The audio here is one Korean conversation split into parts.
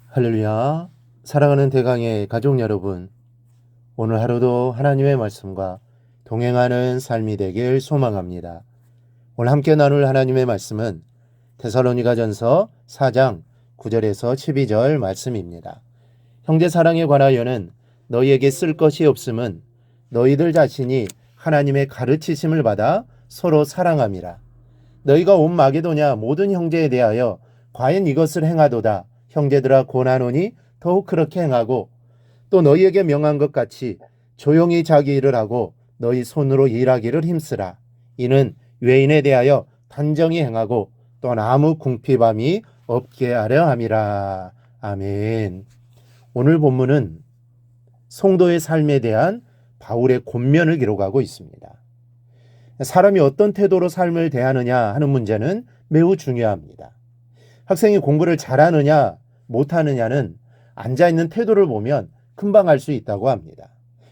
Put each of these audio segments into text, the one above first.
할렐루야. 사랑하는 대강의 가족 여러분, 오늘 하루도 하나님의 말씀과 동행하는 삶이 되길 소망합니다. 오늘 함께 나눌 하나님의 말씀은 데살로니가전서 4장 9절에서 12절 말씀입니다. 형제 사랑에 관하여는 너희에게 쓸 것이 없음은 너희들 자신이 하나님의 가르치심을 받아 서로 사랑함이라. 너희가 온 마게도냐 모든 형제에 대하여 과연 이것을 행하도다. 형제들아 권하노니 더욱 그렇게 행하고, 또 너희에게 명한 것 같이 조용히 자기 일을 하고 너희 손으로 일하기를 힘쓰라. 이는 외인에 대하여 단정히 행하고 또한 아무 궁핍함이 없게 하려 함이라. 아멘. 오늘 본문은 성도의 삶에 대한 바울의 권면을 기록하고 있습니다. 사람이 어떤 태도로 삶을 대하느냐 하는 문제는 매우 중요합니다. 학생이 공부를 잘하느냐 못하느냐는 앉아있는 태도를 보면 금방 알 수 있다고 합니다.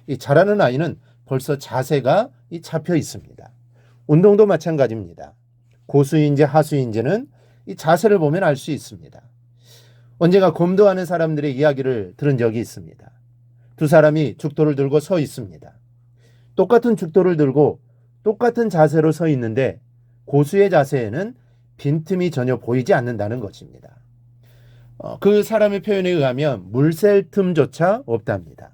이 잘하는 아이는 벌써 자세가 잡혀 있습니다. 운동도 마찬가지입니다. 고수인지 하수인지는 이 자세를 보면 알 수 있습니다. 언젠가 검도하는 사람들의 이야기를 들은 적이 있습니다. 두 사람이 죽도를 들고 서 있습니다. 똑같은 죽도를 들고 똑같은 자세로 서 있는데 고수의 자세에는 빈틈이 전혀 보이지 않는다는 것입니다. 그 사람의 표현에 의하면 물샐 틈조차 없답니다.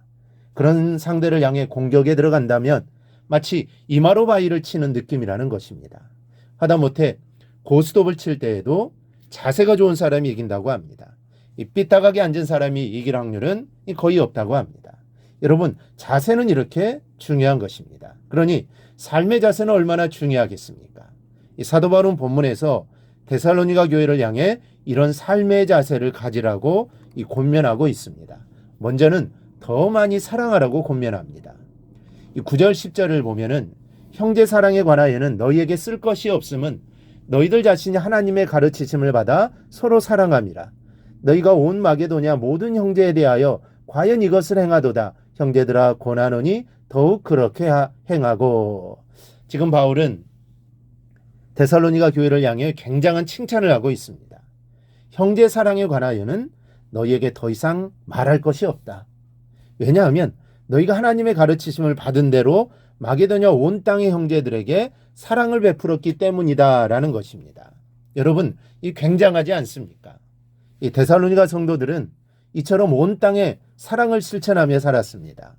그런 상대를 향해 공격에 들어간다면 마치 이마로 바위를 치는 느낌이라는 것입니다. 하다못해 고스톱을 칠 때에도 자세가 좋은 사람이 이긴다고 합니다. 이 삐딱하게 앉은 사람이 이길 확률은 거의 없다고 합니다. 여러분, 자세는 이렇게 중요한 것입니다. 그러니 삶의 자세는 얼마나 중요하겠습니까? 이 사도 바울은 본문에서 데살로니가 교회를 향해 이런 삶의 자세를 가지라고 권면하고 있습니다. 먼저는 더 많이 사랑하라고 권면합니다. 이 9절 10절을 보면은 형제 사랑에 관하여는 너희에게 쓸 것이 없음은 너희들 자신이 하나님의 가르치심을 받아 서로 사랑함이라. 너희가 온 마게도냐 모든 형제에 대하여 과연 이것을 행하도다. 형제들아 권하노니 더욱 그렇게 행하고. 지금 바울은 데살로니가 교회를 향해 굉장한 칭찬을 하고 있습니다. 형제 사랑에 관하여는 너희에게 더 이상 말할 것이 없다. 왜냐하면 너희가 하나님의 가르치심을 받은 대로 마게도냐 온 땅의 형제들에게 사랑을 베풀었기 때문이다 라는 것입니다. 여러분, 이 굉장하지 않습니까? 이 데살로니가 성도들은 이처럼 온 땅에 사랑을 실천하며 살았습니다.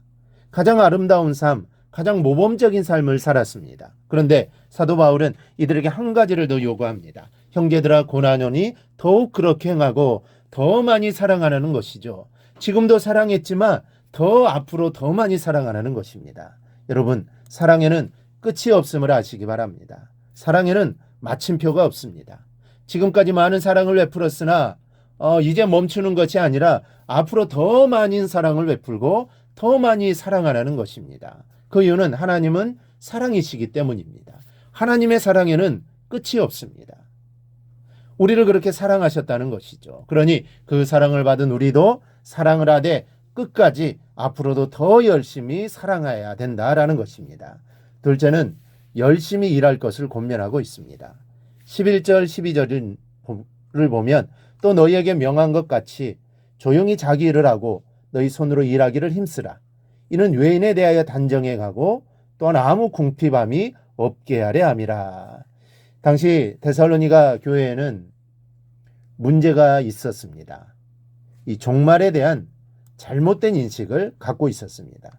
가장 아름다운 삶, 가장 모범적인 삶을 살았습니다. 그런데 사도 바울은 이들에게 한 가지를 더 요구합니다. 형제들아 권하노니 더욱 그렇게 행하고, 더 많이 사랑하라는 것이죠. 지금도 사랑했지만 더 앞으로 더 많이 사랑하라는 것입니다. 여러분, 사랑에는 끝이 없음을 아시기 바랍니다. 사랑에는 마침표가 없습니다. 지금까지 많은 사랑을 베풀었으나 이제 멈추는 것이 아니라 앞으로 더 많은 사랑을 베풀고 더 많이 사랑하라는 것입니다. 그 이유는 하나님은 사랑이시기 때문입니다. 하나님의 사랑에는 끝이 없습니다. 우리를 그렇게 사랑하셨다는 것이죠. 그러니 그 사랑을 받은 우리도 사랑을 하되 끝까지 앞으로도 더 열심히 사랑해야 된다라는 것입니다. 둘째는 열심히 일할 것을 권면하고 있습니다. 11절 12절을 보면 또 너희에게 명한 것 같이 조용히 자기 일을 하고 너희 손으로 일하기를 힘쓰라. 이는 외인에 대하여 단정해 가고 또한 아무 궁핍함이 없게 하려 함이라. 당시 데살로니가 교회에는 문제가 있었습니다. 이 종말에 대한 잘못된 인식을 갖고 있었습니다.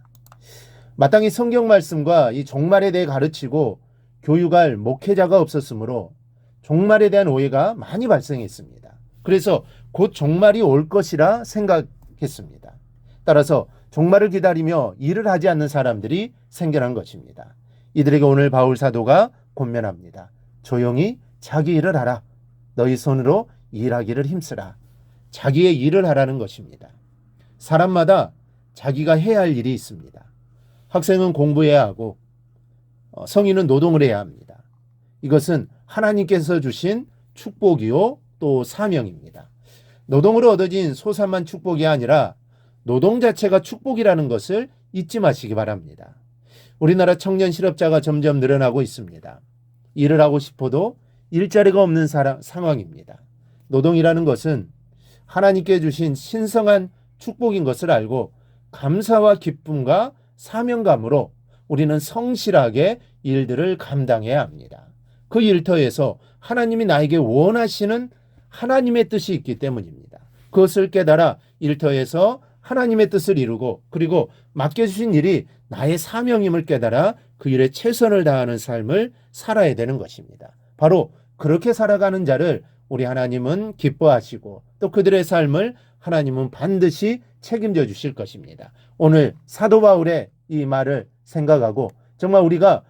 마땅히 성경 말씀과 이 종말에 대해 가르치고 교육할 목회자가 없었으므로 종말에 대한 오해가 많이 발생했습니다. 그래서 곧 종말이 올 것이라 생각했습니다. 따라서 종말을 기다리며 일을 하지 않는 사람들이 생겨난 것입니다. 이들에게 오늘 바울 사도가 권면합니다. 조용히 자기 일을 하라. 너희 손으로 일하기를 힘쓰라. 자기의 일을 하라는 것입니다. 사람마다 자기가 해야 할 일이 있습니다. 학생은 공부해야 하고 성인은 노동을 해야 합니다. 이것은 하나님께서 주신 축복이요 또 사명입니다. 노동으로 얻어진 소산만 축복이 아니라 노동 자체가 축복이라는 것을 잊지 마시기 바랍니다. 우리나라 청년 실업자가 점점 늘어나고 있습니다. 일을 하고 싶어도 일자리가 없는 상황입니다. 노동이라는 것은 하나님께 주신 신성한 축복인 것을 알고 감사와 기쁨과 사명감으로 우리는 성실하게 일들을 감당해야 합니다. 그 일터에서 하나님이 나에게 원하시는 하나님의 뜻이 있기 때문입니다. 그것을 깨달아 일터에서 하나님의 뜻을 이루고 그리고 맡겨주신 일이 나의 사명임을 깨달아 그 일에 최선을 다하는 삶을 살아야 되는 것입니다. 바로 그렇게 살아가는 자를 우리 하나님은 기뻐하시고 또 그들의 삶을 하나님은 반드시 책임져 주실 것입니다. 오늘 사도 바울의 이 말을 생각하고 정말 우리가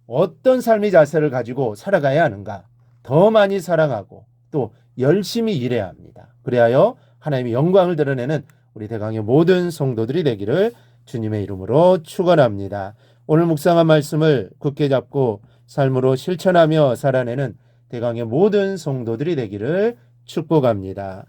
어떤 삶의 자세를 가지고 살아가야 하는가? 더 많이 사랑하고 또 열심히 일해야 합니다. 그리하여 하나님의 영광을 드러내는 우리 대강의 모든 성도들이 되기를 주님의 이름으로 축원합니다. 오늘 묵상한 말씀을 굳게 잡고 삶으로 실천하며 살아내는 대강의 모든 성도들이 되기를 축복합니다.